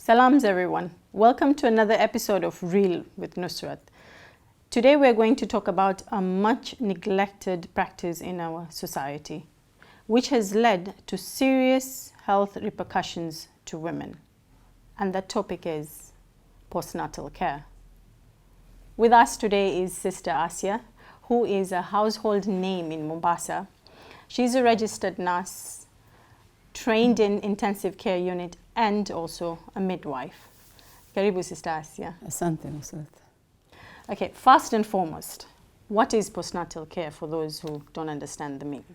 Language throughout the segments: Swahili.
Salams everyone. Welcome to another episode of Real with Nusrat. Today we're going to talk about a much neglected practice in our society, which has led to serious health repercussions to women. And that topic is postnatal care. With us today is Sister Asya, who is a household name in Mombasa. She's a registered nurse, trained in intensive care unit, and also a midwife. Karibu, Sister Asya. Asante, Nusrat. Okay, first and foremost, what is postnatal care for those who don't understand the meaning?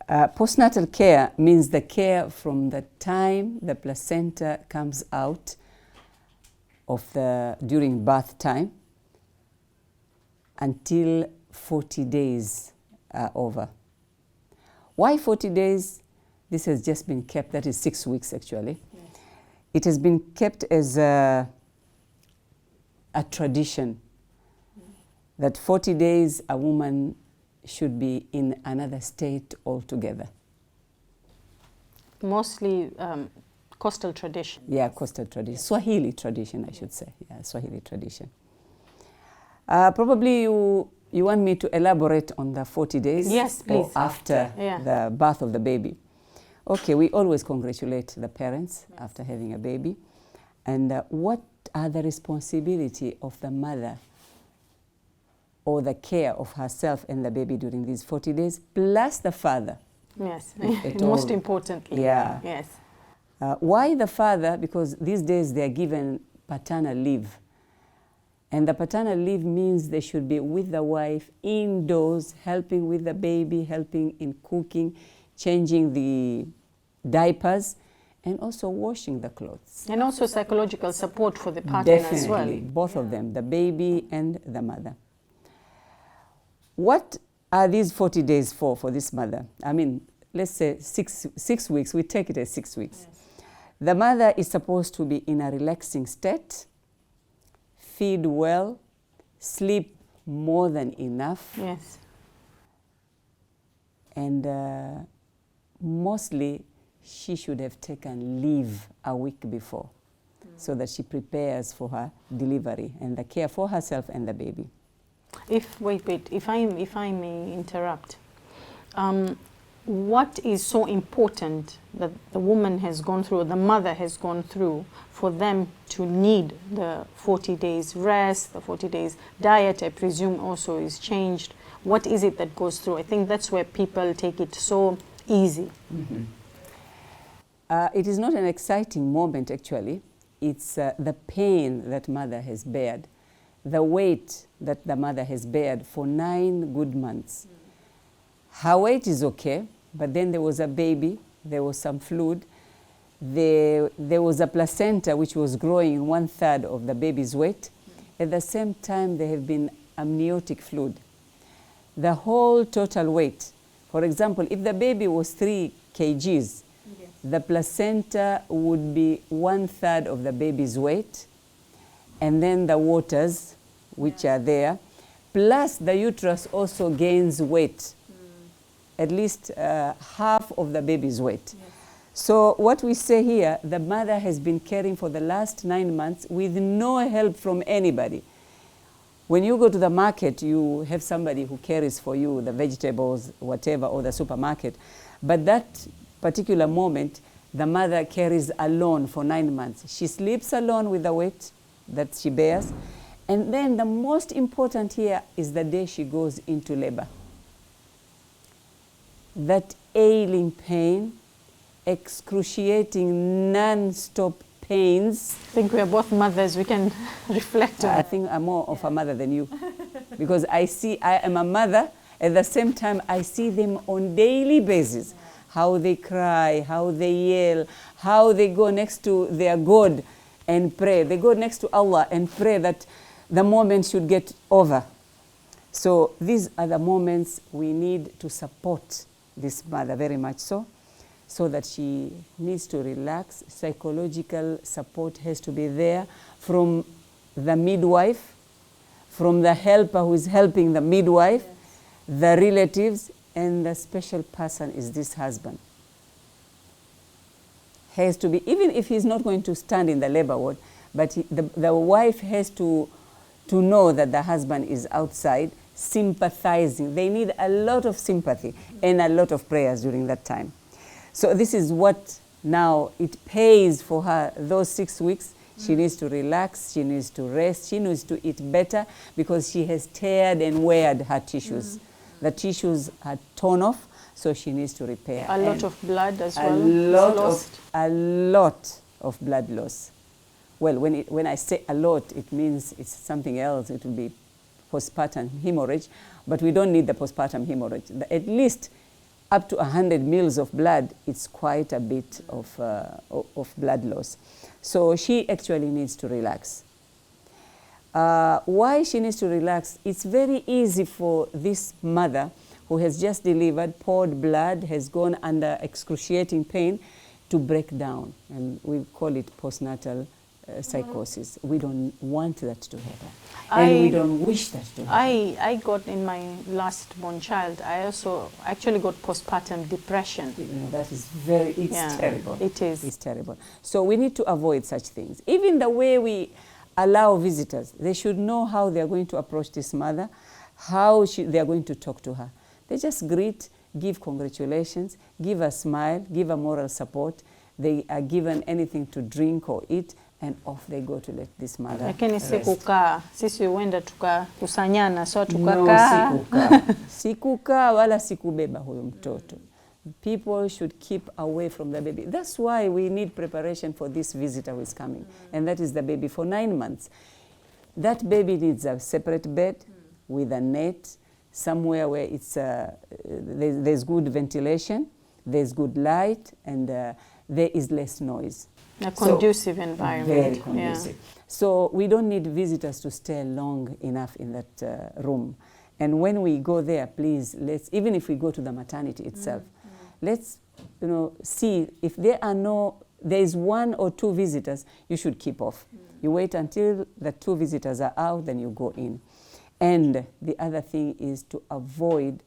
Postnatal care means the care from the time the placenta comes out during birth time until 40 days are over. Why 40 days? This has just been kept, that is 6 weeks actually. Yes. It has been kept as a tradition that 40 days a woman should be in another state altogether. Mostly coastal tradition. Yeah, coastal tradition. Yes. Swahili tradition, I should say. Yeah, Swahili tradition. Probably you want me to elaborate on the 40 days? Yes, please. Or after the birth of the baby. Okay, we always congratulate the parents after having a baby. And what are the responsibility of the mother or the care of herself and the baby during these 40 days, plus the father? Yes, most importantly. Yeah. Yes. Why the father? Because these days they are given paternal leave. And the paternal leave means they should be with the wife indoors, helping with the baby, helping in cooking, changing the diapers, and also washing the clothes. And also psychological support for the partner as well. Definitely, both of them, the baby and the mother. What are these 40 days for this mother? I mean, let's say six weeks, we take it as 6 weeks. Yes. The mother is supposed to be in a relaxing state, feed well, sleep more than enough. Yes. And mostly she should have taken leave a week before so that she prepares for her delivery and the care for herself and the baby. If I may interrupt, what is so important that the woman has gone through, or the mother has gone through, for them to need the 40 days rest, the 40 days diet, I presume also is changed? What is it that goes through? I think that's where people take it so easy. Mm-hmm. It is not an exciting moment actually. It's the pain that mother has bared, the weight that the mother has bared for 9 good months. Her weight is okay, but then there was a baby, there was some fluid, there was a placenta which was growing 1/3 of the baby's weight. At the same time, there have been amniotic fluid. The whole total weight, for example, if the baby was 3 kgs, the placenta would be 1/3 of the baby's weight, and then the waters which are there, plus the uterus also gains weight, at least half of the baby's weight. Yes. So what we say here, the mother has been caring for the last 9 months with no help from anybody. When you go to the market, you have somebody who carries for you the vegetables, whatever, or the supermarket. But that particular moment, the mother carries alone for 9 months. She sleeps alone with the weight that she bears. And then the most important here is the day she goes into labor. That ailing pain, excruciating, non-stop pains. I think we are both mothers, we can reflect on I think I'm more of a mother than you. Because I am a mother, at the same time I see them on daily basis. How they cry, how they yell, how they go next to their God and pray. They go next to Allah and pray that the moment should get over. So these are the moments we need to support this mother very much so that she needs to relax. Psychological support has to be there from the midwife, from the helper who is helping the midwife, yes, the relatives, and the special person is this husband. has to be, even if he's not going to stand in the labor ward, but the wife has to know that the husband is outside sympathizing. They need a lot of sympathy and a lot of prayers during that time. So this is what now it pays for her those 6 weeks. She needs to relax, she needs to rest, she needs to eat better because she has teared and weared her tissues. The tissues are torn off, so she needs to repair. A lot of blood as well. A lot of blood loss. Well, when I say a lot, it means it's something else. It will be postpartum hemorrhage, but we don't need the postpartum hemorrhage. At least up to 100 mils of blood, it's quite a bit of blood loss. So she actually needs to relax. Why she needs to relax? It's very easy for this mother who has just delivered, poured blood, has gone under excruciating pain, to break down. And we call it postnatal psychosis. We don't want that to happen. And we don't wish that to happen. I got in my last born child, I also actually got postpartum depression. That is it's terrible. It is. It's terrible. So we need to avoid such things. Even the way we allow visitors, they should know how they are going to approach this mother, how they are going to talk to her. They just greet, give congratulations, give a smile, give a moral support. They are given anything to drink or eat, and off they go to let this mother Lakini rest. sikukaa, sisi huenda tukakusanyana, so No, tukakaa. sikukaa wala sikubeba huyo mtoto. People should keep away from the baby. That's why we need preparation for this visitor who is coming. And that is the baby for 9 months. That baby needs a separate bed with a net, somewhere where it's there's good ventilation, there's good light, and there is less noise. A conducive environment. Very conducive. So we don't need visitors to stay long enough in that room. And when we go there, please, even if we go to the maternity itself, let's see if there is 1 or 2 visitors, you should keep off. You wait until the 2 visitors are out, then you go in. And the other thing is to avoid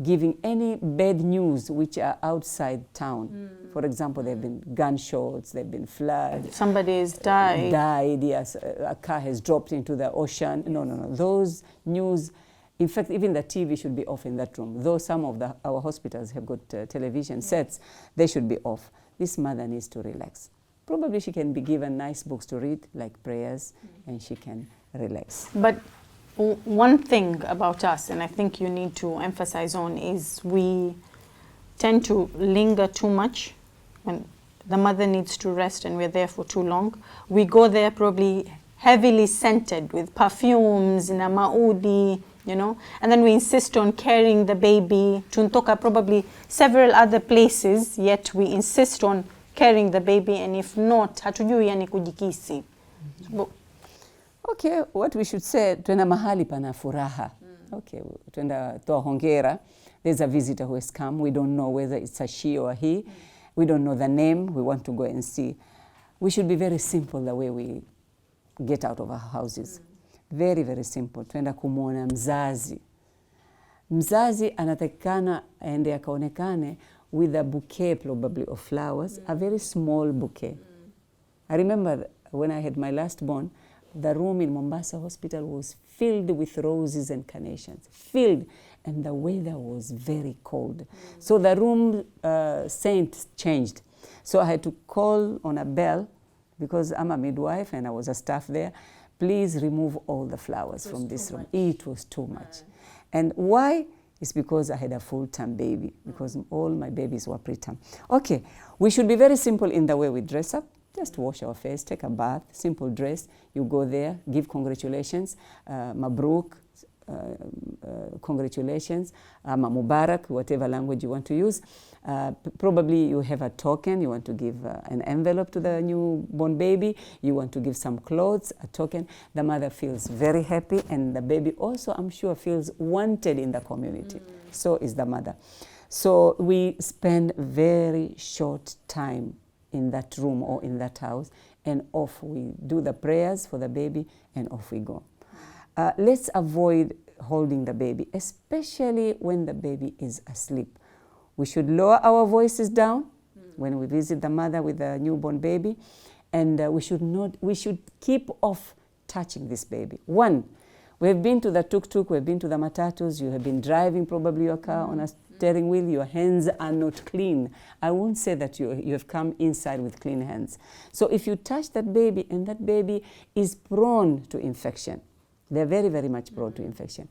giving any bad news which are outside town. For example, there have been gunshots, there have been floods. Somebody has died. Yes. A car has dropped into the ocean. No. Those news, in fact, even the TV should be off in that room. Though some of our hospitals have got television sets, they should be off. This mother needs to relax. Probably she can be given nice books to read, like prayers, and she can relax. But one thing about us, and I think you need to emphasize on, is we tend to linger too much when the mother needs to rest and we're there for too long. We go there probably heavily scented with perfumes, na maudi, and then we insist on carrying the baby. Tuntoka probably several other places, yet we insist on carrying the baby, and if not, hatujui yani kujikisi. Okay, what we should say, tuenda mahali pana furaha. Okay, tuenda toa hongera. There's a visitor who has come. We don't know whether it's a she or a he. We don't know the name. We want to go and see. We should be very simple the way we get out of our houses. Very, very simple. Tuenda kumuona mzazi. Mzazi anatakikana aende akaonekane with a bouquet probably of flowers, a very small bouquet. I remember when I had my last born, the room in Mombasa hospital was filled with roses and carnations, filled, and the weather was very cold. So the room scent changed. So I had to call on a bell, because I'm a midwife and I was a staff there. Please remove all the flowers from this room. It was too much. And why? It's because I had a full-term baby, because all my babies were preterm. Okay, we should be very simple in the way we dress up. Just wash our face, take a bath, simple dress. You go there, give congratulations, mabruk, congratulations, mubarak, whatever language you want to use. Probably you have a token, you want to give an envelope to the newborn baby, you want to give some clothes, a token. The mother feels very happy, and the baby also, I'm sure, feels wanted in the community. So is the mother. So we spend very short time in that room or in that house, and off we do the prayers for the baby, and off we go. Let's avoid holding the baby, especially when the baby is asleep. We should lower our voices down when we visit the mother with the newborn baby. And we should keep off touching this baby. One, we have been to the tuk-tuk, we have been to the matatus, you have been driving probably your car on a steering wheel, your hands are not clean. I won't say that you have come inside with clean hands. So if you touch that baby and that baby is prone to infection, they're very, very much prone to infection.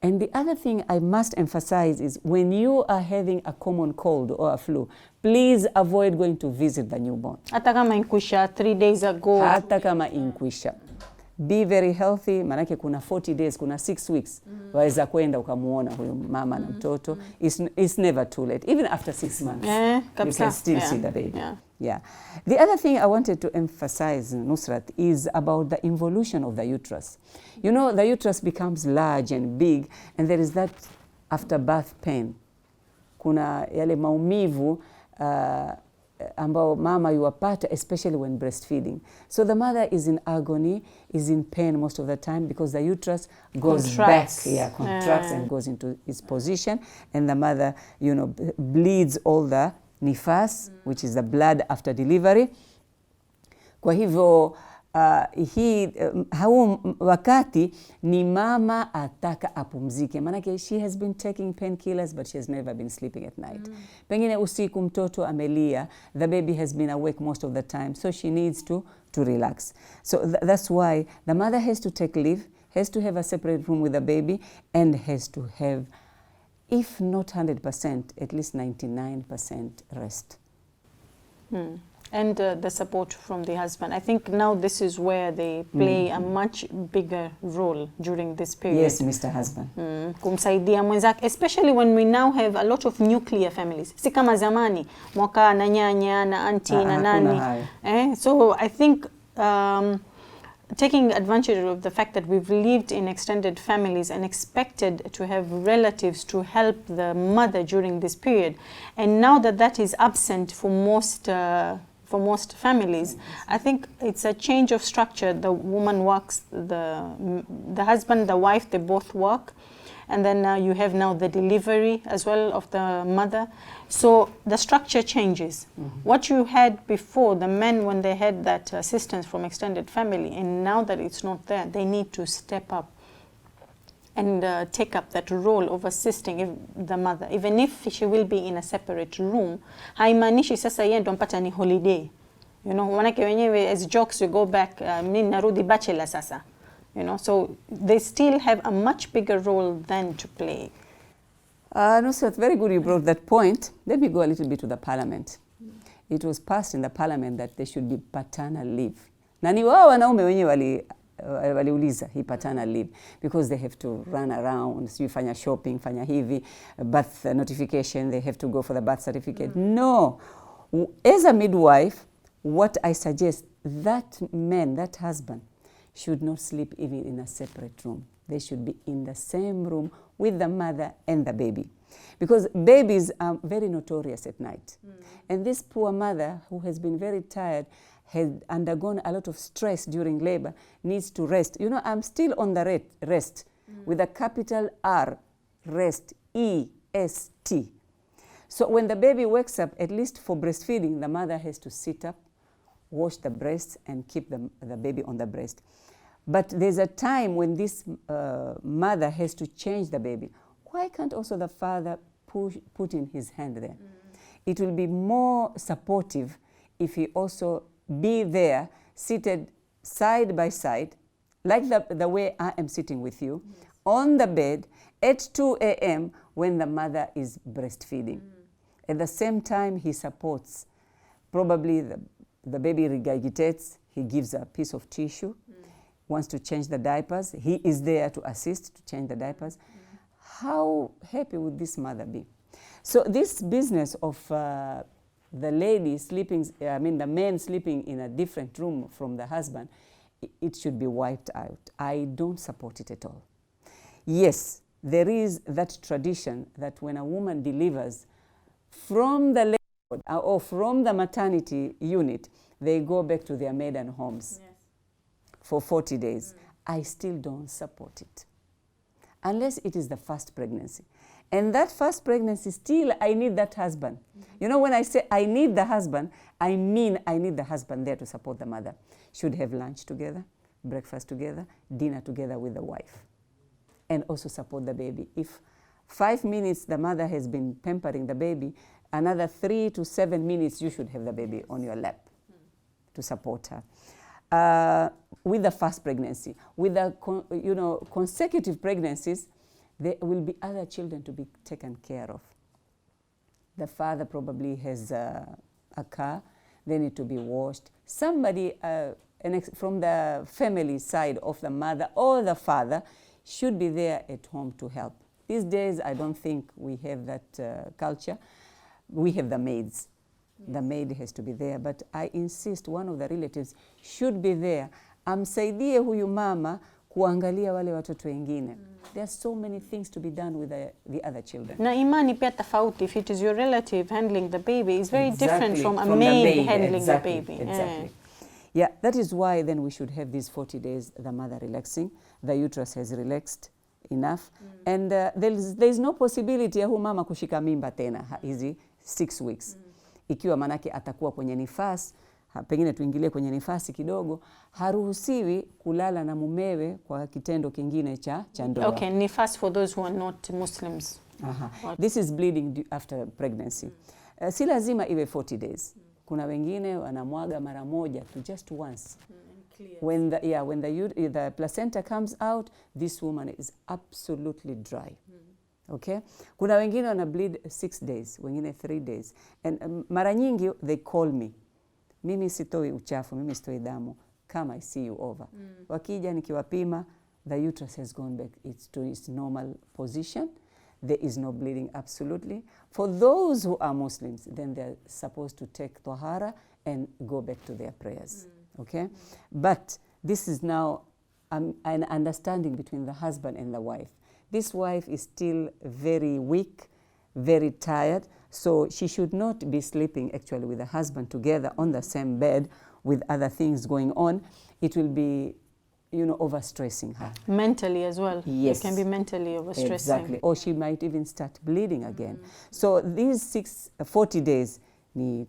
And the other thing I must emphasize is when you are having a common cold or a flu, please avoid going to visit the newborn. Hata kama inkwisha 3 days ago. Hata kama inkwisha. Be very healthy, manake kuna 40 days, kuna 6 weeks. Waweza kwenda ukamuona huyo mama na mtoto. It's never too late. Even after 6 months, you can still see the baby. Yeah. The other thing I wanted to emphasize, Nusrat, is about the involution of the uterus. You know, the uterus becomes large and big, and there is that after birth pain. Kuna yale maumivu ambao mama yuwapata, especially when breastfeeding. So the mother is in agony, is in pain most of the time because the uterus goes contracts. Contracts and goes into its position, and the mother, you know, bleeds all the nifas, which is the blood after delivery. Kwa hivyo hau wakati ni mama ataka apumzike, manake she has been taking painkillers but she has never been sleeping at night. Pengine usiku mtoto amelia, the baby has been awake most of the time, so she needs to relax. So that's why the mother has to take leave, has to have a separate room with the baby, and has to have, if not 100%, at least 99% rest. And the support from the husband. I think now this is where they play a much bigger role during this period. Yes, Mr. Husband. Kumsaidia mwenzake, especially when we now have a lot of nuclear families. Si kama zamani, mwaka na nyanya na auntie na nani. So I think taking advantage of the fact that we've lived in extended families and expected to have relatives to help the mother during this period, and now that that is absent for most families, I think it's a change of structure. The woman works, the husband, the wife, they both work, and then you have now the delivery as well of the mother. So the structure changes. What you had before, the men, when they had that assistance from extended family, and now that it's not there, they need to step up and take up that role of assisting the mother, even if she will be in a separate room. Haimanishi sasa yeye ndo mpata ni holiday. You know, wanake wenyewe as jokes, we go back, mimi narudi bachelor sasa. You know, so they still have a much bigger role than to play. No, so it's very good you brought that point. Let me go a little bit to the parliament. It was passed in the parliament that there should be paternal leave. Na ni wao wanaume wenyewe waliuliza hii paternal leave because they have to run around, so you fanya shopping, fanya hivi, birth notification, they have to go for the birth certificate. No. As a midwife, what I suggest, that man, that husband, should not sleep even in a separate room. They should be in the same room with the mother and the baby. Because babies are very notorious at night. And this poor mother, who has been very tired, had undergone a lot of stress during labor, needs to rest. You know, I'm still on the rest, with a capital R, rest, E-S-T. So when the baby wakes up, at least for breastfeeding, the mother has to sit up, wash the breasts, and keep the baby on the breast. But there's a time when this mother has to change the baby. Why can't also the father put in his hand there? It will be more supportive if he also be there, seated side by side, like the way I am sitting with you, on the bed at 2 a.m. when the mother is breastfeeding. At the same time, he supports. Probably the baby regurgitates, he gives a piece of tissue, wants to change the diapers, he is there to assist to change the diapers. How happy would this mother be? So this business of the lady sleeping, the man sleeping in a different room from the husband, it should be wiped out. I don't support it at all. Yes, there is that tradition that when a woman delivers from the labor or from the maternity unit, they go back to their maiden homes for 40 days. I still don't support it. Unless it is the first pregnancy. And that first pregnancy, still I need that husband. You know, when I say I need the husband, I mean I need the husband there to support the mother. Should have lunch together, breakfast together, dinner together with the wife. And also support the baby. If 5 minutes the mother has been pampering the baby, another 3 to 7 minutes you should have the baby on your lap to support her. With the first pregnancy, with the consecutive pregnancies, there will be other children to be taken care of. The father probably has a car, they need to be washed. Somebody from the family side of the mother or the father should be there at home to help. These days, I don't think we have that culture. We have the maids. Yes. The maid has to be there, but I insist one of the relatives should be there. Amsaidie huyu mama kuangalia wale watoto wengine. There are so many things to be done with the other children. Na imani pia tofauti. If it is your relative handling the baby, it's very different from a maid handling the baby. Exactly. Yeah, that is why then we should have these 40 days, the mother relaxing, the uterus has relaxed enough, and there is no possibility ya huyu mama kushika mimba tena hizi 6 weeks. Ikiwa manake atakuwa kwenye nifasi, pengine tuingilie kwenye nifasi kidogo, haruhusiwi kulala na mumewe kwa kitendo kingine cha ndoa. Okay, nifas for those who are not Muslims. This is bleeding after pregnancy. Si lazima iwe 40 days. Kuna wengine wanamwaga mara moja to just once. When the placenta comes out, this woman is absolutely dry. Okay? Kuna wengine wana bleed 6 days, wengine 3 days. And mara nyingi they call me. Mimi sitoi uchafu, mimi sitoi damu. Come, I see you over. Wakija nikiwapima, the uterus has gone back to its normal position. There is no bleeding absolutely. For those who are Muslims, then they're supposed to take tahara and go back to their prayers. Okay? But this is now an understanding between the husband and the wife. This wife is still very weak, very tired, so she should not be sleeping actually with the husband together on the same bed with other things going on. It will be, overstressing her. Mentally as well. Yes. It can be mentally overstressing. Exactly. Or she might even start bleeding again. So these 40 days,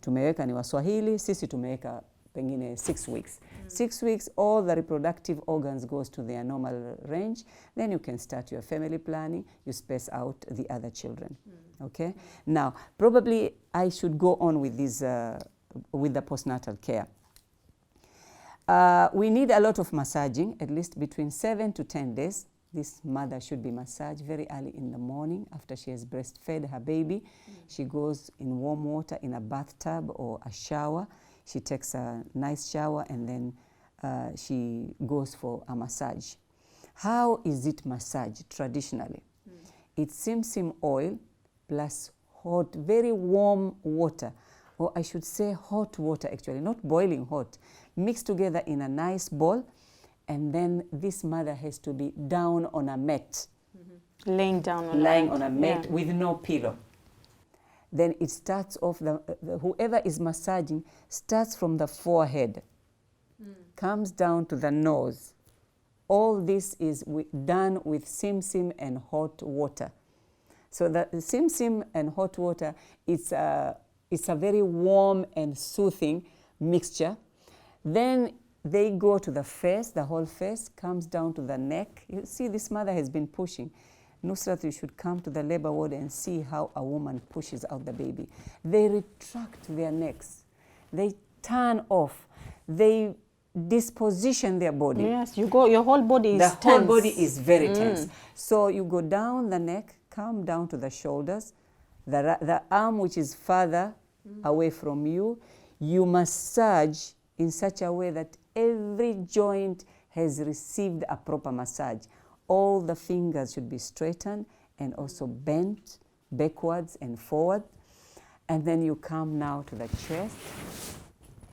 tumeweka ni Waswahili, sisi tumeweka pengine 6 weeks. 6 weeks, all the reproductive organs goes to their normal range. Then you can start your family planning. You space out the other children. Okay? Now, probably I should go on with this, with the postnatal care. We need a lot of massaging, at least between 7 to 10 days. This mother should be massaged very early in the morning after she has breastfed her baby. She goes in warm water in a bathtub or a shower. She takes a nice shower and then she goes for a massage. How is it massaged traditionally? It's simsim oil plus hot, very warm water, or I should say hot water actually, not boiling hot, mixed together in a nice bowl, and then this mother has to be down on a mat. Lying on a mat with no pillow. Then it starts off, whoever is massaging starts from the forehead, comes down to the nose. All this is done with simsim and hot water. So the simsim and hot water, it's a very warm and soothing mixture. Then they go to the face, the whole face comes down to the neck. You see, this mother has been pushing. Nusrat, you should come to the labor ward and see how a woman pushes out the baby. They retract their necks. They turn off. They disposition their body. Yes, your whole body is tense. The whole body is very tense. So you go down the neck, come down to the shoulders, the arm which is further away from you, you massage in such a way that every joint has received a proper massage. All the fingers should be straightened and also bent backwards and forward. And then you come now to the chest.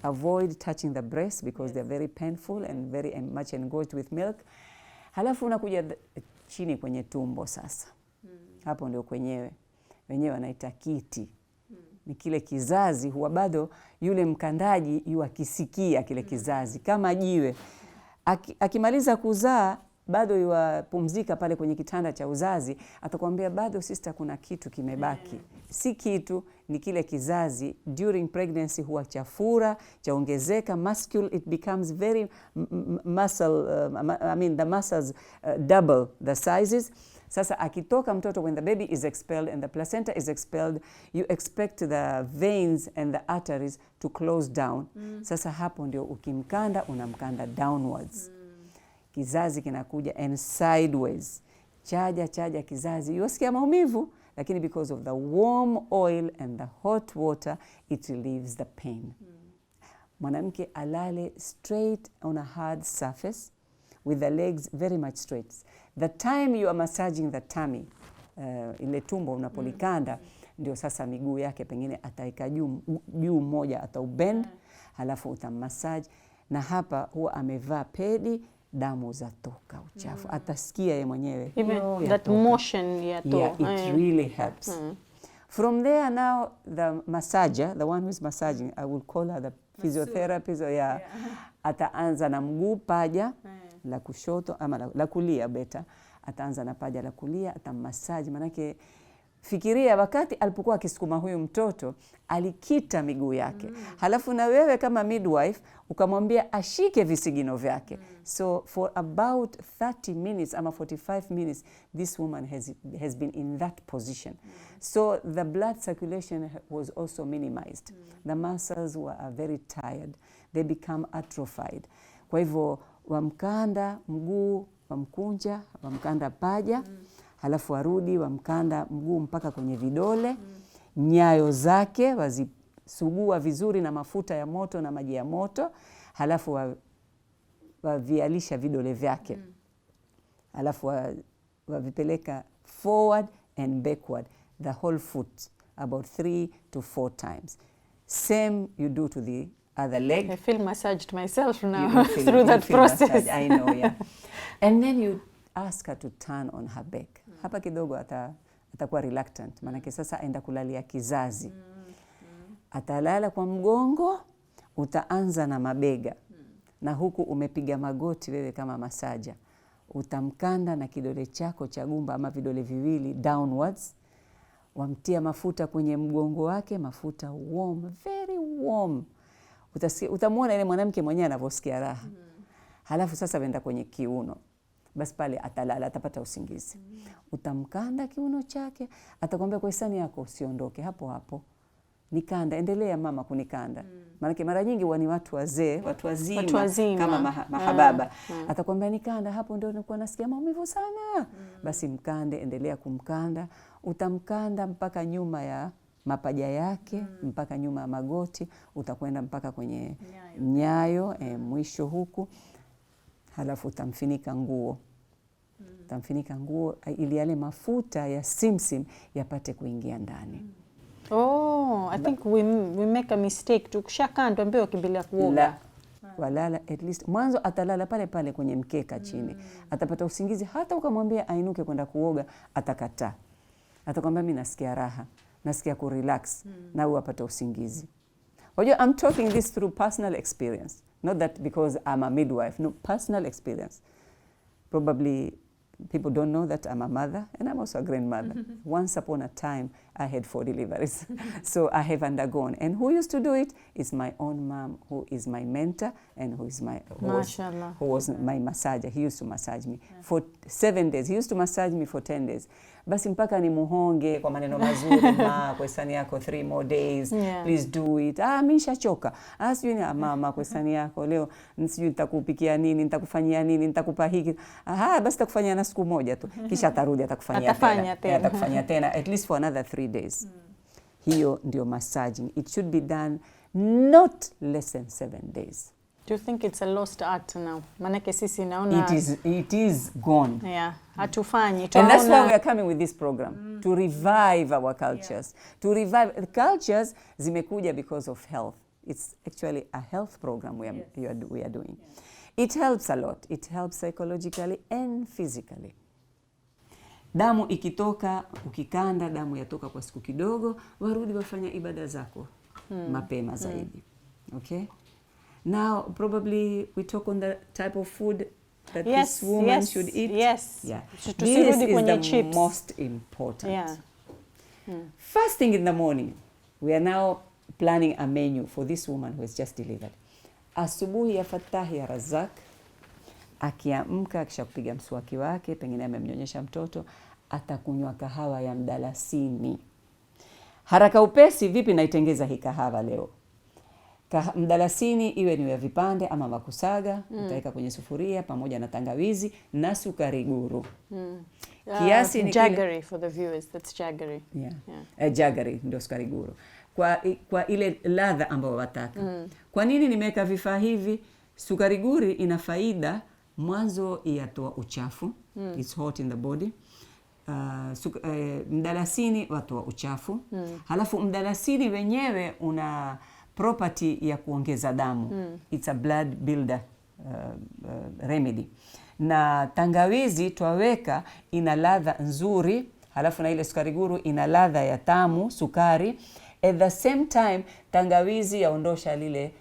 Avoid touching the breast because they're very painful and very much engorged with milk. Halafu unakuja chini kwenye tumbo sasa. Hapo ndio wenyewe wanaita kiti. Ni kile kizazi, huwa bado yule mkandaji yuakisikia kile kizazi kama jiwe. Akimaliza kuzaa, bado yuwapumzika pale kwenye kitanda cha uzazi, atakwambia bado sister, kuna kitu kimebaki. Si kitu, ni kile kizazi during pregnancy huwa chafura, chaongezeka, muscle, it becomes very muscle, the muscles double the sizes. Sasa akitoka mtoto, when the baby is expelled and the placenta is expelled, you expect the veins and the arteries to close down. Sasa hapo ndio ukimkanda, unamkanda downwards. Kizazi kinakuja and sideways. Chaja kizazi. Yusikia maumivu, lakini because of the warm oil and the hot water, it relieves the pain. Mwanamke alale straight on a hard surface with the legs very much straight. The time you are massaging the tummy, ile tumbo unapolikanda, ndio sasa miguu yake pengine ataika juu moja, ataubend, halafu utammassage. Na hapa huwa amevaa pedi, damu zatoka, uchafu. Atasikia yeye mwenyewe. Even that motion it really helps. From there now, the massager, the one who is massaging, I will call her the physiotherapist. Ataanza na mguu paja la kushoto ama la kulia beta. Ataanza na paja la kulia, atammassage. Manake fikiria wakati alipokuwa akisukuma huyu mtoto, alikita miguu yake. Halafu na wewe kama midwife ukamwambia ashike visigino vyake. So for about 30 minutes ama 45 minutes, this woman has been in that position. So the blood circulation was also minimized. The muscles are very tired. They become atrophied. Kwa hivyo wamkanda mguu, wamkunja, wamkanda paja, halafu warudi wamkanda mguu mpaka kwenye vidole. Nyayo zake wazisugua vizuri na mafuta ya moto na maji ya moto, halafu wavialisha vidole vyake. Halafu wavipeleka forward and backward, the whole foot, about 3 to 4 times. Same you do to the other leg. I feel massaged myself now through that process. Massage. I know, yeah. And then you ask her to turn on her back. Hapa kidogo atakuwa reluctant, manake sasa aenda kulalia kizazi. Atalala kwa mgongo, utaanza na mabega. Na huku umepiga magoti wewe kama masaja. Utamkanda na kidole chako cha gumba ama vidole viwili downwards. Wamtia mafuta kwenye mgongo wake, mafuta warm, very warm. Utamuona ile mwanamke mwenyewe anavyosikia raha. Halafu sasa wenda kwenye kiuno. Basi pale atalala, atapata usingizi. Utamkanda kiuno chake, atakwambia kwa hisani yako usiondoke hapo hapo. Nikanda, endelea mama kunikanda. Maana mara nyingi wani watu wazee, watu wazima kama mahababa. Atakwambia nikanda, hapo ndio nilikuwa nasikia maumivu sana. Basi mkande, endelea kumkanda. Utamkanda mpaka nyuma ya mapaja yake, mpaka nyuma ya magoti, utakwenda mpaka kwenye nyayo, mwisho huku. Halafu utamfinika nguo. Utamfinika nguo ili yale mafuta ya simsim yapate kuingia ndani. Oh, I think we make a mistake. Tukishakanda mbeo kimbilia kuoga. Walala at least. Mwanzo atalala pale pale kwenye mkeka chini. Atapata usingizi, hata ukamwambia ainuke kwenda kuoga, atakataa. Atakwambia mimi nasikia raha, nasikia kurelax, na huwa apata usingizi. Wajua, I'm talking this through personal experience. Not that because I'm a midwife. No, personal experience. Probably people don't know that I'm a mother and I'm also a grandmother. Once upon a time, I had 4 deliveries. So I have undergone. And who used to do it is my own mom, who is my mentor and who was my massager. He used to massage me for 7 days. He used to massage me for 10 days. Basi mpaka ni muhonge kwa maneno mazuri, kwa hisani yako 3 more days, please do it. Mimi nishachoka. Sijui ni mama, kwa hisani yako leo sijui nitakupikia nini, nitakufanyia nini, nitakupa hiki. Basi nitakufanyia na siku moja tu. Kisha atarudi atakufanyia tena. Atakufanyia tena at least for another 3 days. Hiyo ndio massaging. It should be done not less than 7 days. Do you think it's a lost art now? Manake sisi naona it is gone. Yeah, hatufanyi. And that's why we are coming with this program, to revive our cultures. To revive the cultures zimekuja because of health. It's actually a health program we are doing. It helps a lot. It helps psychologically and physically. Damu ikitoka, ukikanda damu yatoka kwa siku kidogo, warudi wafanya ibada zako mapema zaidi. Okay? Now, probably we talk on the type of food that Yes, this woman yes, should eat? yes. Yeah. Tusirudi This is kwenye the chips. most important. Yeah. First thing in the morning, we are now planning a menu for this woman who has just delivered. Asubuhi ya Fatahi ya Razak, akiamka kisha kupiga mswaki wake, pengine amemnyonyesha mtoto, atakunywa kahawa ya mdalasini. Haraka upesi, vipi naitengeza hii kahawa leo? Mdalasini iwe ni ya vipande ama makusaga, utaweka kwenye sufuria pamoja na tangawizi na sukari guru. Kiasi ni jaggery for the viewers, that's jaggery. Yeah. Jaggery ndio sukari guru. Kwa ile ladha ambayo wataka. Kwa nini nimeweka vifaa hivi? Sukari guru ina faida, mwanzo yatoa uchafu. It's hot in the body. Mdalasini watoa uchafu. Halafu mdalasini wenyewe una property ya kuongeza damu. It's a blood builder remedy. Na tangawizi twaweka ina ladha nzuri, halafu na ile sukari guru ina ladha ya tamu, sukari. At the same time, tangawizi yaondosha lile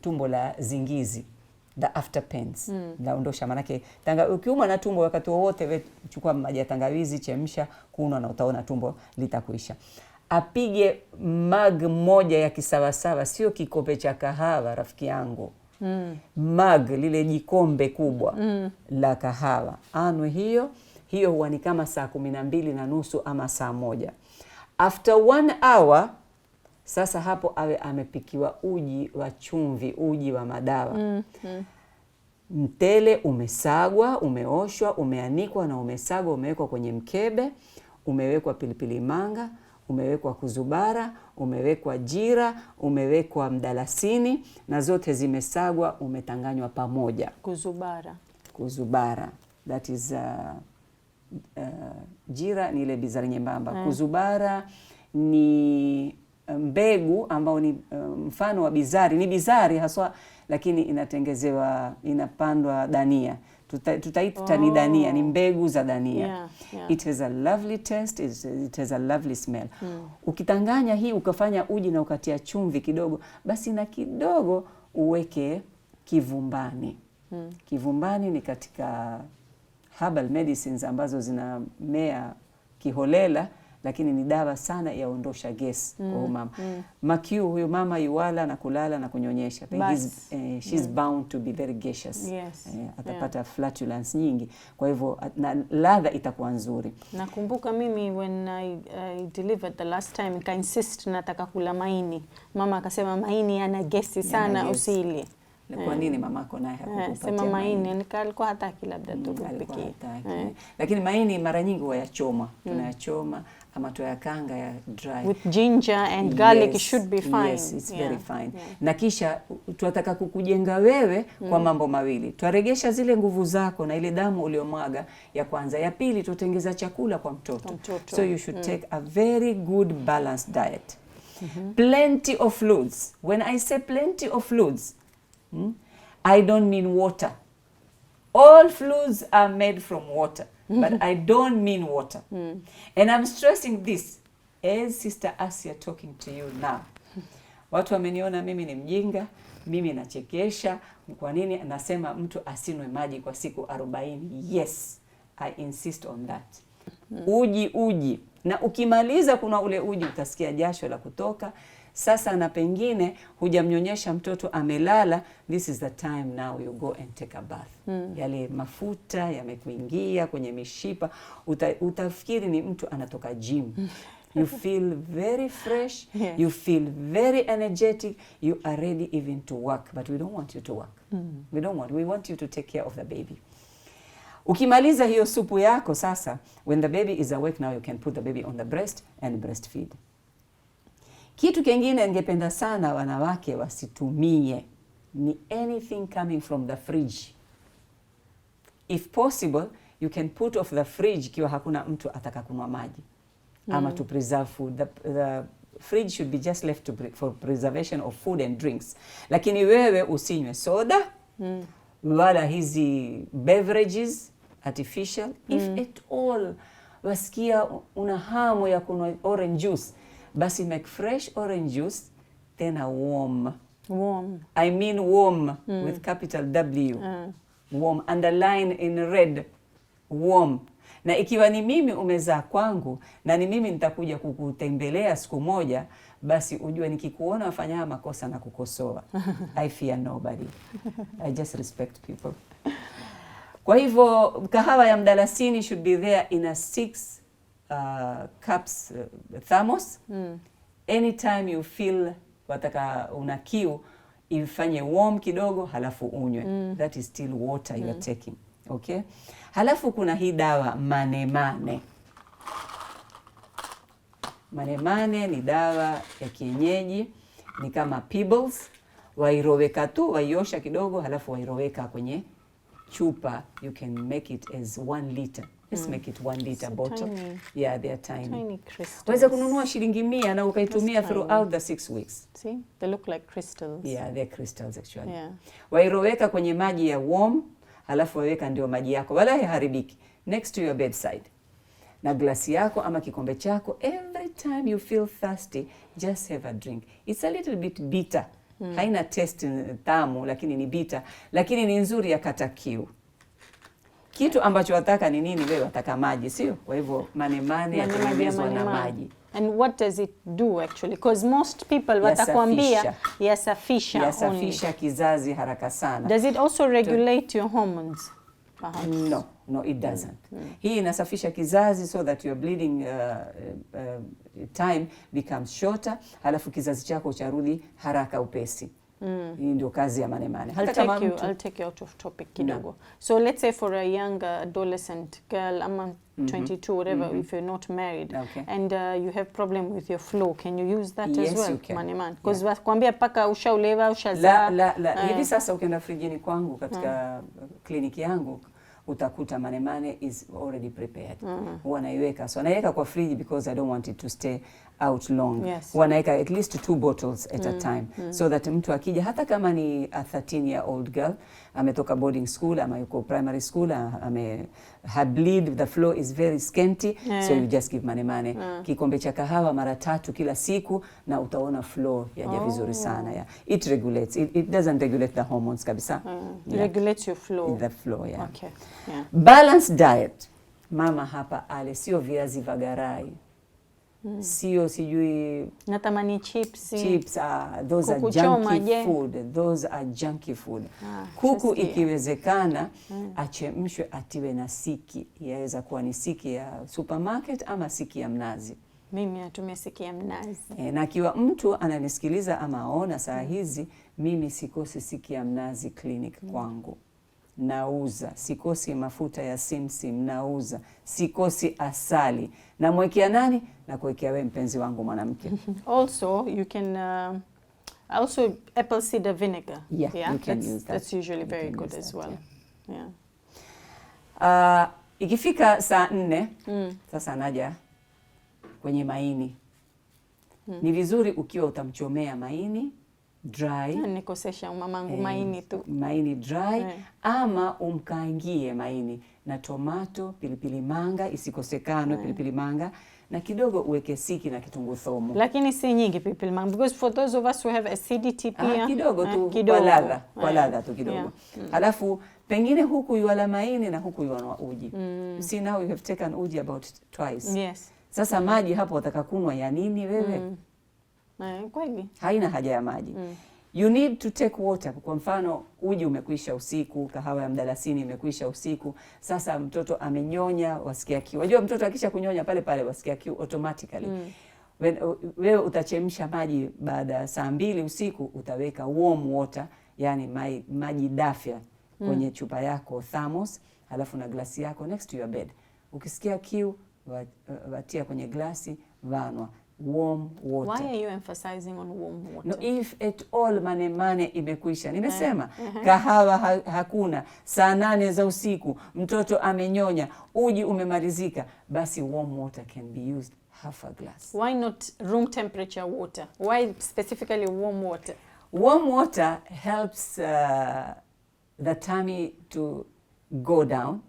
tumbo la zingizi, the afterpains. Yaondosha, manake ukiumwa na tumbo wakati wowote, wewe chukua maji ya tangawizi, chemsha, kunywa na utaona tumbo litakuisha. Apige mug moja ya kisawasawa, sio kikombe cha kahawa rafiki yangu. Mug, lile jikombe kubwa la kahawa. Anwe hiyo huwa ni kama saa 12:30 ama saa 1. After 1 hour, sasa hapo awe amepikiwa uji wa chumvi, uji wa madawa. Mtele umesagwa, umeoshwa, umeanikwa na umesagwa, umewekwa kwenye mkebe, umewekwa pilipili manga, umewekwa kuzubara, umewekwa jira, umewekwa mdalasini, na zote zimesagwa, umetanganywa pamoja. Kuzubara. That is jira ni ile bizari nyembamba. Kuzubara ni mbegu ambao ni mfano wa bizari. Ni bizari haswa, lakini inatengezewa, inapandwa dania. Tutaita ni dania, ni mbegu za dania. It has a lovely taste, it has a lovely smell. Ukitanganya hii ukafanya uji na ukatia chumvi kidogo, basi na kidogo uweke kivumbani. Kivumbani ni katika herbal medicines ambazo zinamea kiholela, lakini ni dawa sana yaondosha gesi kwa mama. Makiu, huyu mama yuwala na kulala na kunyonyesha. She's bound to be very gaseous. Atapata flatulence nyingi. Kwa hivyo na ladha itakuwa nzuri. Nakumbuka mimi when I delivered the last time, nika insist nataka kula maini. Mama akasema maini yana gesi sana, usili. Kwa nini mamako naye hakukupatia? Sema maini, alikuwa hataki labda tu kupikia. Lakini maini mara nyingi huwa yachoma. Tunayachoma ama tuyakanga ya dry. With ginger and garlic, it should be fine. Yes, it's very fine. Na kisha tunataka kukujenga wewe kwa mambo mawili. Twaregesha zile nguvu zako na ile damu uliomwaga ya kwanza. Ya pili, tutengeza chakula kwa mtoto. So you should take a very good balanced diet. Plenty of fluids. When I say plenty of fluids, I don't mean water. All fluids are made from water, but I don't mean water. And I'm stressing this as Sister Asya talking to you now. Watu wameniona mimi ni mjinga, mimi nachekesha. Kwa nini nasema mtu asinwe maji kwa siku 40? Yes, I insist on that. Uji. Na ukimaliza kuna ule uji utasikia jasho la kutoka. Sasa na pengine hujamnyonyesha mtoto amelala, this is the time now you go and take a bath. Yale mafuta yamekuingia kwenye mishipa, utafikiri ni mtu anatoka gym. You feel very fresh, you feel very energetic, you are ready even to work, but we don't want you to work. We want you to take care of the baby. Ukimaliza hiyo supu yako sasa, when the baby is awake now, you can put the baby on the breast and breastfeed. Kitu kingine ningependa sana wanawake wasitumie ni anything coming from the fridge. If possible, you can put off the fridge kiwa hakuna mtu ataka kunwa maji. Ama to preserve food. The fridge should be just left for preservation of food and drinks. Lakini wewe usinywe soda, wala hizi beverages, artificial. If at all wasikia una hamu ya kunwa orange juice, basi make fresh orange juice, tena warm. I mean warm with capital W. warm, underline in red, warm. Na ikiwa ni mimi umezaa kwangu na ni mimi nitakuja kukutembelea siku moja, basi ujue nikikuona wafanya makosa na kukosoa. I fear nobody. I just respect people. Kwa hivyo kahawa ya mdalasini should be there in a 6 cups thermos. Anytime you feel wataka una kiu, ifanye warm kidogo halafu unywe. That is still water you are taking. Okay? Halafu kuna hii dawa manemane. Manemane ni dawa ya kienyeji, ni kama pebbles. Wairoweka tu, waiosha kidogo halafu wairoweka kwenye chupa. You can make it as 1 liter. Let's make it 1 liter bottle. Tiny. Yeah, they are tiny. Tiny crystals. Waweza kununua shilingi 100 na ukaitumia throughout the 6 weeks. See? They look like crystals. Yeah, they're crystals actually. Yeah. Wairoweka kwenye maji ya warm, halafu waweka ndio maji yako. Wala haharibiki. Next to your bedside. Na glasi yako ama kikombe chako, every time you feel thirsty, just have a drink. It's a little bit bitter. Haina taste tamu, lakini ni bitter. Lakini ni nzuri ya kata kiu. Kitu ambacho wataka ni nini wewe? Wataka maji, sio? Kwa hivyo manemane yatengenezwa na maji. And what does it do actually? Because most people watakwambia yasafisha kizazi haraka sana. Does it also regulate your hormones? No, it doesn't. Hii inasafisha kizazi so that your bleeding time becomes shorter, halafu kizazi chako charudi haraka upesi. Hii ndio kazi ya manemane. I'll take you out of topic kidogo. So let's say for a young adolescent girl, I'm 22, whatever, if you're not married, and you have problem with your flow, can you use that as well? Manemane. Because wakwambia paka ushaulewa, ushazaa. La. Hivi sasa ukienda frijini kwangu katika kliniki yangu, utakuta manemane is already prepared. Huwa naiweka. So naiweka kwa friji because I don't want it to stay out long. Huwa naika at least 2 bottles at a time. So that mtu akija, hata kama ni a 13-year-old girl, ametoka boarding school, ama yuko primary school, her bleed, the flow is very scanty, so you just give manemane. Kikombe cha kahawa mara 3 kila siku, na utaona flow yaja vizuri sana. Yeah. It regulates. It doesn't regulate the hormones kabisa. It regulates your flow. The flow, yeah. Okay. Yeah. Balanced diet. Mama hapa ale, sio viazi vagarai. Sio sijui natamani chips, those are junky food. Those are junky food. Kuku ikiwezekana achemshwe, atiwe na siki. Yaweza kuwa ni siki ya supermarket ama siki ya mnazi. Mimi natumia siki ya mnazi. Na kiwa mtu ananisikiliza ama aona saa hizi, mimi sikosi siki ya mnazi clinic kwangu. Nauza, sikosi mafuta ya simsim, nauza, sikosi asali. Na mwekea nani? Na kuwekea wewe mpenzi wangu mwanamke. Also, you can also apple cider vinegar. Yeah, you can use that. That's usually very good as well. Ikifika saa 4, sasa naja kwenye maini. Ni vizuri ukiwa utamchomea maini dry. Nikosesha mamangu maini tu. Maini dry, ama umkaangie maini na tomato, pilipili manga, isikosekane pilipili manga, na kidogo uweke siki na kitunguu thomu. Lakini si nyingi pilipili manga, because for those of us who have acidity pia. Kidogo tu, kwa ladha tu kidogo. Halafu pengine huku yuala maini na huku yuala uji. See, now you have taken uji about twice. Yes. Sasa maji hapo utakakunwa ya nini wewe? Kweli. Haina haja ya maji. You need to take water. Kwa mfano, uji umekwisha usiku, kahawa ya mdalasini imekwisha usiku. Sasa mtoto amenyonya, wasikia kiu. Unajua mtoto akisha kunyonya pale pale wasikia kiu automatically. Wewe utachemsha maji baada ya saa 2 usiku, utaweka warm water, yani maji dafya kwenye chupa yako thermos, halafu na glasi yako next to your bed. Ukisikia kiu, watia kwenye glasi, vanwa. Warm water. Why are you emphasizing on warm water? No, if at all manemane imekwisha. Nimesema kahawa hakuna, saa 8 za usiku, mtoto amenyonya, uji umemalizika, basi warm water can be used, half a glass. Why not room temperature water? Why specifically warm water? Warm water helps the tummy to go down.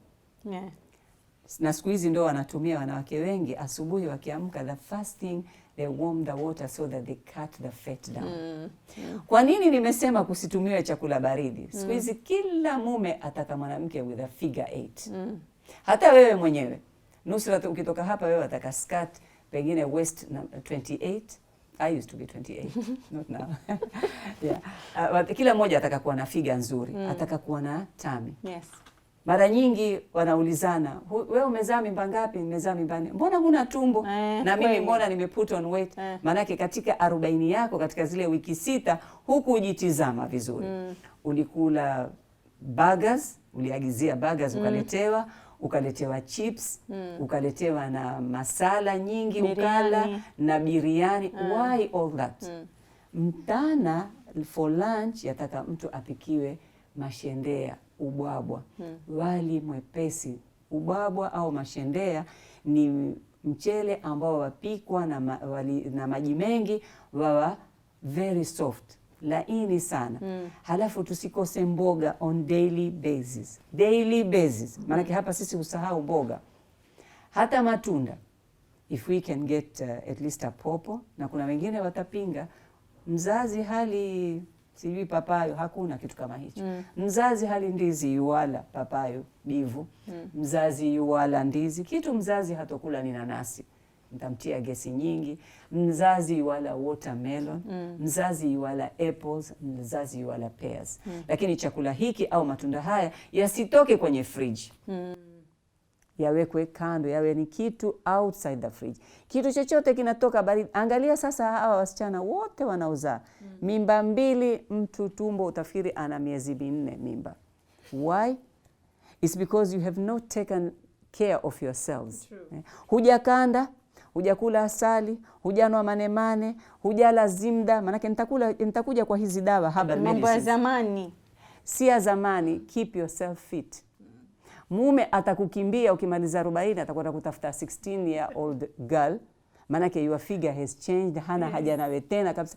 Na siku hizi ndio wanatumia wanawake wengi, asubuhi wakiamka, the first thing they warm the water so that they cut the fat down. Kwa nini nimesema kusitumiwe chakula baridi? Siku hizi kila mume ataka mwanamke with a figure 8. Hata wewe mwenyewe Nusrat, ukitoka hapa wewe ataka skirt pengine waist 28. I used to be 28, not now. Yeah. Kila mmoja ataka kuwa na figure nzuri, ataka kuwa na tummy. Yes. Mara nyingi wanaulizana, wewe umezaa mimba ngapi? Nimezaa mimba 4. Mbona huna tumbo? Na mimi mbona nimeput on weight? Maanake katika 40 yako, katika zile wiki 6 huku ujitizama vizuri. Ulikula burgers, uliagizia burgers ukaletewa chips, ukaletewa na masala nyingi, ukala na biriani. Why all that? Mtana for lunch yataka mtu apikiwe mashendea, ubwabwa, wali mwepesi. Ubwabwa au mashendea ni mchele ambao wapikwa na maji mengi, wawa very soft, laini sana. Halafu tusikose mboga on daily basis. Maanake hapa sisi usahau mboga. Hata matunda, if we can get at least a popo. Na kuna wengine watapinga, mzazi hali sijui papayo. Hakuna kitu kama hicho. Mzazi hali ndizi yuwala papayo bivu. Mzazi yuwala ndizi. Kitu mzazi hatokula ni nanasi, nitamtia gesi nyingi. Mzazi yuwala watermelon. Mzazi yuwala apples. Mzazi yuwala pears. Lakini chakula hiki au matunda haya yasitoke kwenye fridge. Yawekwe kando, yawe ni kitu outside the fridge. Kitu chochote kinatoka baridi. Angalia sasa hawa wasichana wote wanaozaa mimba 2, mtu tumbo utafikiri ana miezi 4 mimba. Why? It's because you have not taken care of yourselves. Hujakanda, hujakula asali, hujanwa manemane, hujala zimda. Maanake nitakuja kwa hizi dawa herbal medicine. Mambo ya zamani. Si ya zamani. Keep yourself fit. Mume atakukimbia ukimaliza 40, atakwenda kutafuta 16-year-old girl. Maanake your figure has changed, hana haja nawe tena kabisa.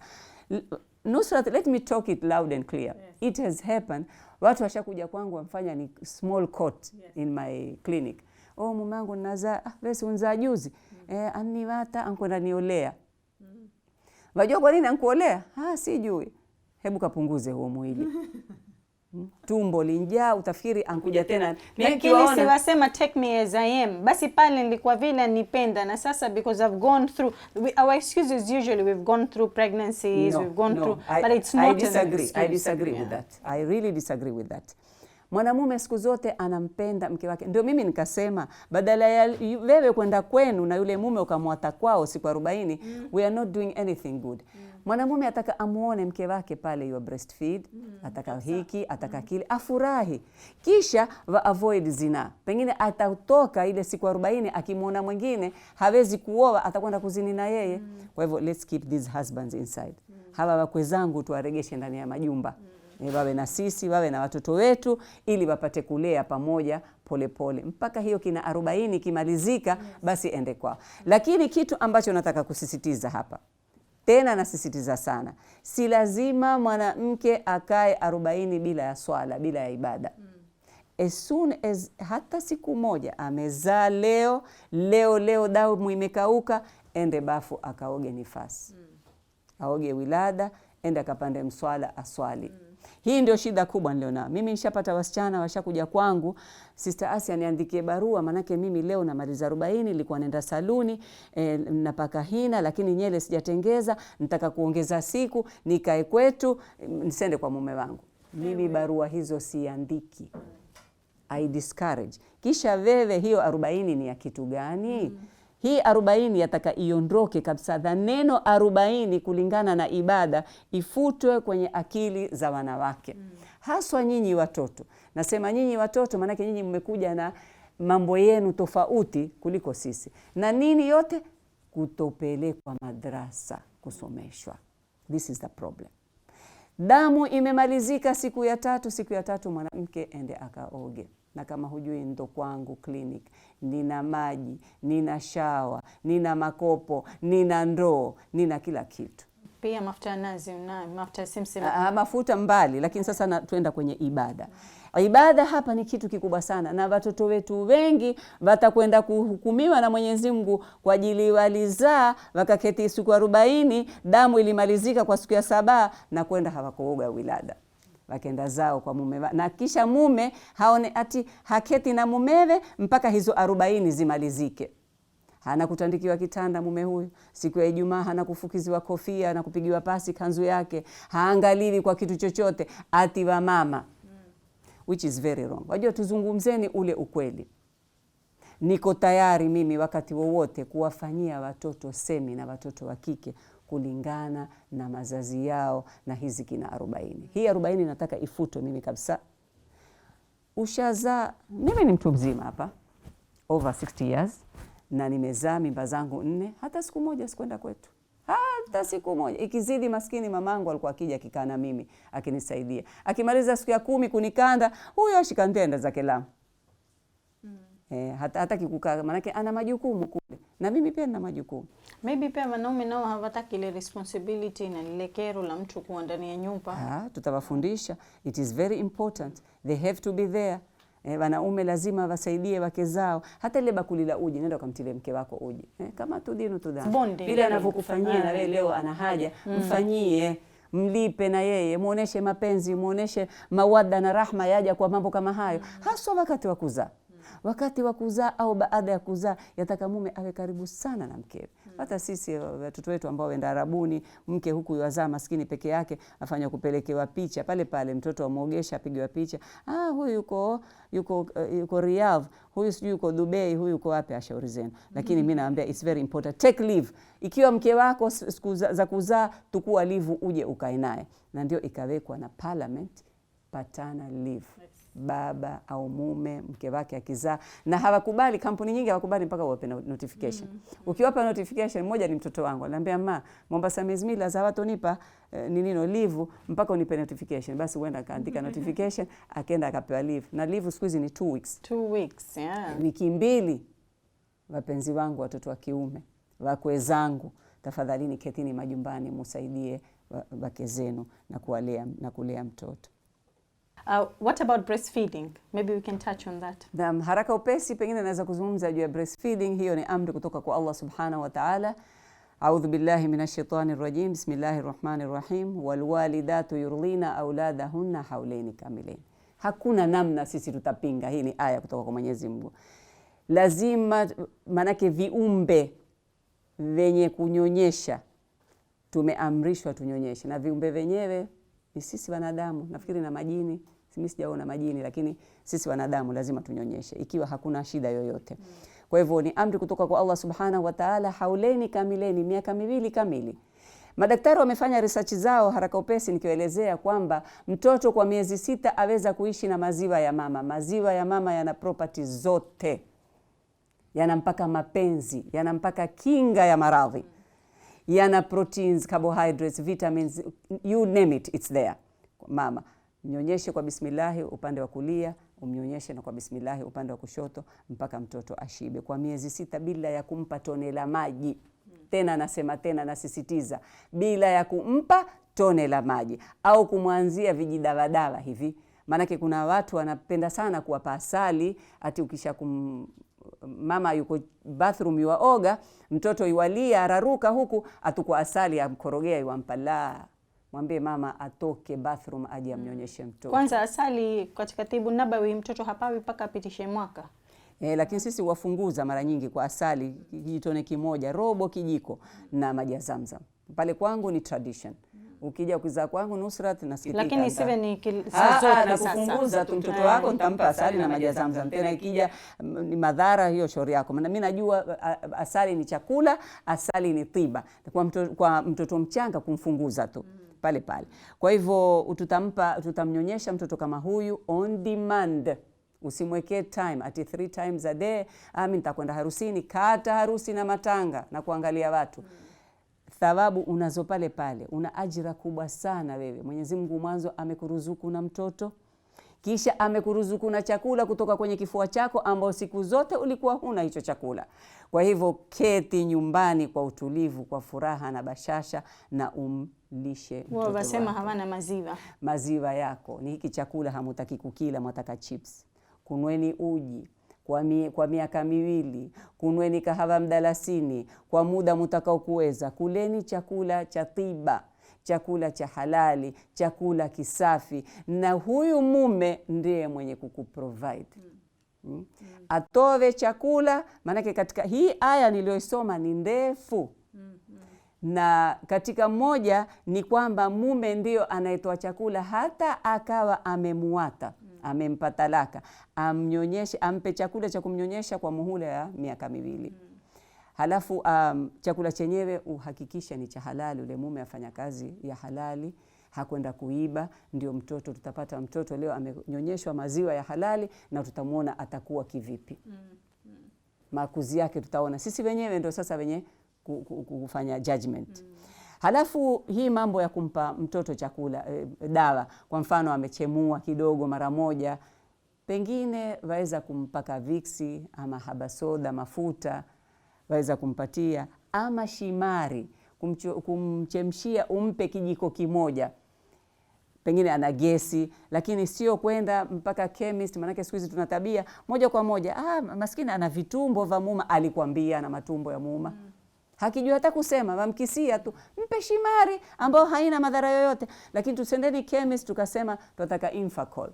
Nusrat, let me talk it loud and clear. It has happened. Watu washakuja kwangu wamfanya ni small coat in my clinic. Oh, mumangu nazaa, wewe unzaa juzi. Aniwata ankwenda niolea. Wajua kwa nini ankuolea? Sijui. Hebu kapunguze huo mwili. Tumbo linjaa, utafikiri ankuja tena. Lakini si wasema take me as I am. Basi pale nilikuwa vile nipenda, na sasa because I've gone through, our excuses usually we've gone through pregnancies, we've gone through, but it's not. I disagree with that. I really disagree with that. Mwanamume siku zote anampenda mke wake. Ndio mimi nikasema badala ya wewe kwenda kwenu na yule mume ukamwata kwao siku 40, we are not doing anything good. Mwanamume ataka amuone mke wake pale you breastfeed, ataka hiki, ataka kile, afurahi. Kisha avoid zina. Pengine atatoka ile siku 40 akimuona mwingine hawezi kuoa, atakwenda kuzini na yeye. Kwa hivyo let's keep these husbands inside. Hawa wakwe zangu tuwaregeshe ndani ya majumba. Wawe na sisi, wawe na watoto wetu, ili wapate kulea pamoja polepole mpaka hiyo kina 40 kimalizika, basi ende kwao. Lakini kitu ambacho nataka kusisitiza hapa, tena nasisitiza sana, si lazima mwanamke akae 40 bila ya swala, bila ya ibada. As soon as hata siku moja amezaa leo damu imekauka, ende bafu akaoge nifasi. Aoge wilada, ende akapande mswala aswali. Hii ndio shida kubwa niliona. Mimi nishapata wasichana washakuja kwangu, Sister Asya niandikie barua, manake mimi leo namaliza 40, nilikuwa nenda saluni, napaka hina lakini nyele sijatengeza, nitaka kuongeza siku, nikae kwetu, nisende kwa mume wangu. Mimi barua hizo siandiki. I discourage. Kisha wewe hiyo 40 ni ya kitu gani? Hii 40 yataka iondoke kabisa. Neno 40 kulingana na ibada ifutwe kwenye akili za wanawake. Haswa nyinyi watoto. Nasema nyinyi watoto manake nyinyi mmekuja na mambo yenu tofauti kuliko sisi. Na nini yote? Kutopelekwa madrasa kusomeshwa. This is the problem. Damu imemalizika siku ya 3 mwanamke ende akaoge. Na kama hujui ndo kwangu clinic, nina maji, nina shawa, nina makopo, nina ndoo, nina kila kitu. Pia mafuta nazi na mafuta simsim. Mafuta mbali, lakini sasa tuenda kwenye ibada. Ibada hapa ni kitu kikubwa sana, na watoto wetu wengi watakwenda kuhukumiwa na Mwenyezi Mungu kwa ajili walizaa wakaketi siku 40, damu ilimalizika kwa siku ya 7 na kwenda hawakooga wilada. Wakenda zao kwa mume na kisha mume haone ati haketi na mumewe mpaka hizo 40 zimalizike. Hana kutandikiwa kitanda mume huyu. Siku ya Ijumaa hana kufukiziwa kofia na kupigiwa pasi kanzu yake. Haangaliwi kwa kitu chochote, ati wa mama. Which is very wrong. Wajua, tuzungumzeni ule ukweli. Niko tayari mimi wakati wowote kuwafanyia watoto semina, watoto wa kike kulingana na mazazi yao na hizi kina 40. Hii 40 nataka ifutwe mimi kabisa. Ushaza, mimi ni mtu mzima hapa, over 60 years, na nimezaa mimba zangu 4, hata siku moja sikwenda kwetu. Hata siku moja. Ikizidi maskini mamangu alikuwa akija akikaa na mimi akinisaidia. Akimaliza siku ya 10 kunikanda, huyo ashikandenda zake Lamu. Hata kikukaa, manake ana majukumu kule. Na mimi pia nina majukumu. Maybe pia wanaume nao hawataki ile responsibility na ile kero la mtu kuwa ndani ya nyumba. Tutawafundisha. It is very important. They have to be there. Wanaume lazima wasaidie wake zao. Hata ile bakuli la uji, nenda ukamtilie mke wako uji. Kama tudinu tudani. Bila anavyokufanyia na wewe leo ana haja, mfanyie, mlipe na yeye, muoneshe mapenzi, muoneshe mawada na rahma yaja kwa mambo kama hayo. Hasa wakati wa kuzaa. Wakati wa kuzaa au baada ya kuzaa, yataka mume awe karibu sana na mkewe. Hata sisi watoto wetu ambao wenda Arabuni, mke huku yuwazaa maskini peke yake, afanya kupelekewa picha pale pale, mtoto amuogesha apigwa picha. Huyu yuko Riyadh, huyu sijui yuko Dubai, huyu yuko wapi, ashauri zenu. Lakini mimi naambia it's very important, take leave. Ikiwa mke wako siku za kuzaa, tukua leave uje ukae naye. Na ndio ikawekwa na parliament paternal leave. Baba au mume mke wake akizaa, na hawakubali, kampuni nyingi hawakubali mpaka uwape notification. Ukiwapa notification, moja ni mtoto wangu ananiambia, Mombasa mezmila za watu nipa leave mpaka unipe notification. Basi uenda kaandika notification, akaenda akapewa leave. Na leave siku hizi ni 2 weeks. 2 weeks, yeah. Wiki 2. Wapenzi wangu, watoto wa kiume, wakwe zangu, tafadhalini ketini majumbani musaidie wake zenu na kulea mtoto. What about breastfeeding? Maybe we can touch on that. Haraka upesi pengine naweza kuzungumza juu ya breastfeeding. Hiyo ni amri kutoka kwa Allah subhanahu wa ta'ala. A'udhu billahi minash shaitani rrajim. Bismillahir rahmanir rahim. Wal walidatu yurlina auladahunna hawlaini kamilain. Hakuna namna sisi tutapinga. Hii ni aya kutoka kwa Mwenyezi Mungu. Lazima, manake viumbe venye kunyonyesha tumeamrishwa tunyonyeshe, na viumbe wenyewe ni sisi wanadamu. Nafikiri na majini, mimi sijaona majini, lakini sisi wanadamu lazima tunyonyeshe ikiwa hakuna shida yoyote. Kwa hivyo ni amri kutoka kwa Allah subhanahu wa ta'ala, hauleni kamileni, miaka 2 kamili. Madaktari wamefanya research zao haraka upesi nikielezea kwamba mtoto kwa miezi 6 aweza kuishi na maziwa ya mama. Maziwa ya mama yana properties zote. Yanampaka mapenzi, yanampaka kinga ya maradhi. Yana proteins, carbohydrates, vitamins, you name it, it's there. Mama, mnyonyeshe kwa bismillahi upande wa kulia, umnyonyeshe na kwa bismillahi upande wa kushoto mpaka mtoto ashibe kwa miezi 6 bila ya kumpa tone la maji. Tena nasema tena, nasisitiza, bila ya kumpa tone la maji au kumwanzia vijidawadawa hivi. Maanake kuna watu wanapenda sana kuwapa asali, ati ukisha mama yuko bathroom yuaoga, mtoto yualia araruka huku, atukwa asali amkorogea yuampala. Mwambie mama atoke bathroom aje amnyonyeshe mtoto. Kwanza asali katika tibu nabawi mtoto hapawi mpaka apitishe mwaka. Lakini sisi wafunguza mara nyingi kwa asali, kijitone kimoja, robo kijiko na maji ya Zamzam. Pale kwangu ni tradition. Ukija kuzaa kwangu Nusrat nasikitika. Lakini siwe ni sasa na kufunguza tu mtoto wako nitampa asali na maji ya Zamzam. Tena ikija ni madhara, hiyo shauri yako. Maana mimi najua asali ni chakula, asali ni tiba. Kwa mtoto mchanga kumfunguza tu pale pale. Kwa hivyo tutamnyonyesha mtoto kama huyu on demand. Usimwekee time ati 3 times a day. Mimi nitakwenda harusini, kata harusi na matanga na kuangalia watu. Thawabu unazo pale pale. Una ajira kubwa sana wewe. Mwenyezi Mungu mwanzo amekuruzuku na mtoto. kisha amekuruzuku na chakula kutoka kwenye kifua chako ambao siku zote ulikuwa huna hicho chakula. Kwa hivyo keti nyumbani kwa utulivu, kwa furaha na bashasha, na umlishe mtoto wasema hawana maziwa. Maziwa yako ni hiki chakula, hamutaki kukila, mwataka chips. Kunweni uji kwa miaka 2, kunweni kahawa mdalasini kwa muda mutakao kuweza. Kuleni chakula cha tiba, chakula cha halali, chakula kisafi, na huyu mume ndiye mwenye kukuprovide. Atowe chakula, maanake katika hii aya niliyoisoma ni ndefu. Na katika moja ni kwamba mume ndio anayetoa chakula hata akawa amemuata, amempa talaka, amnyonyeshe, ampe chakula cha kumnyonyesha kwa muhula ya miaka 2. Halafu chakula chenyewe uhakikisha ni cha halali, ule mume afanya kazi ya halali, hakwenda kuiba. Ndio mtoto tutapata mtoto leo amenyonyeshwa maziwa ya halali, na tutamuona atakuwa kivipi. Makuzi yake tutaona sisi wenyewe, ndio sasa wenye kufanya judgment. Halafu hii mambo ya kumpa mtoto chakula, dawa, kwa mfano amechemua kidogo mara moja, pengine waweza kumpaka viksi ama habasoda, mafuta waweza kumpatia, ama shimari, kumchemshia, umpe kijiko kimoja. Pengine ana gesi, lakini sio kwenda mpaka chemist, manake siku hizi tuna tabia moja kwa moja, maskini ana vitumbo vya muma, alikwambia ana matumbo ya muma. Hakijua hata kusema, wamkisia tu, mpe shimari ambao haina madhara yoyote. Lakini tusendeni chemist tukasema tunataka Infacol.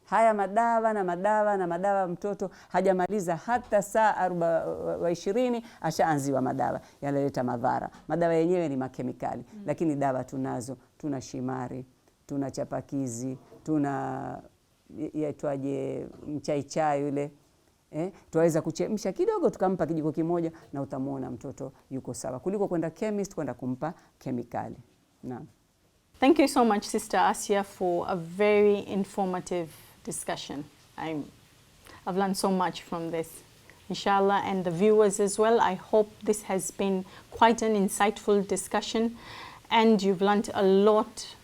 Haya madawa na madawa na madawa, mtoto hajamaliza hata saa 20 ashaanziwa madawa yanaleta madhara. Madawa yenyewe ni makemikali, lakini dawa tunazo. Tuna shimari, tuna chapakizi, tuna yaitwaje, mchaichai yule. Tuweza kuchemsha kidogo tukampa kijiko kimoja, na utamuona mtoto yuko sawa, kuliko kwenda chemist kwenda kumpa kemikali. Naam. Thank you so much, Sister Asya, for a very informative discussion. I've learned so much from this, inshallah, and the viewers as well. I hope this has been quite an insightful discussion, and you've learned a lot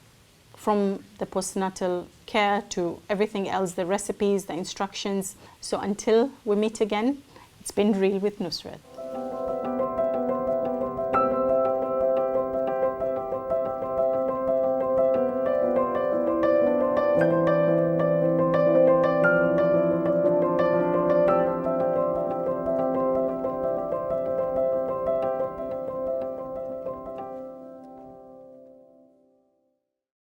from the postnatal care to everything else, the recipes, the instructions. So until we meet again, it's been Real with Nusrat.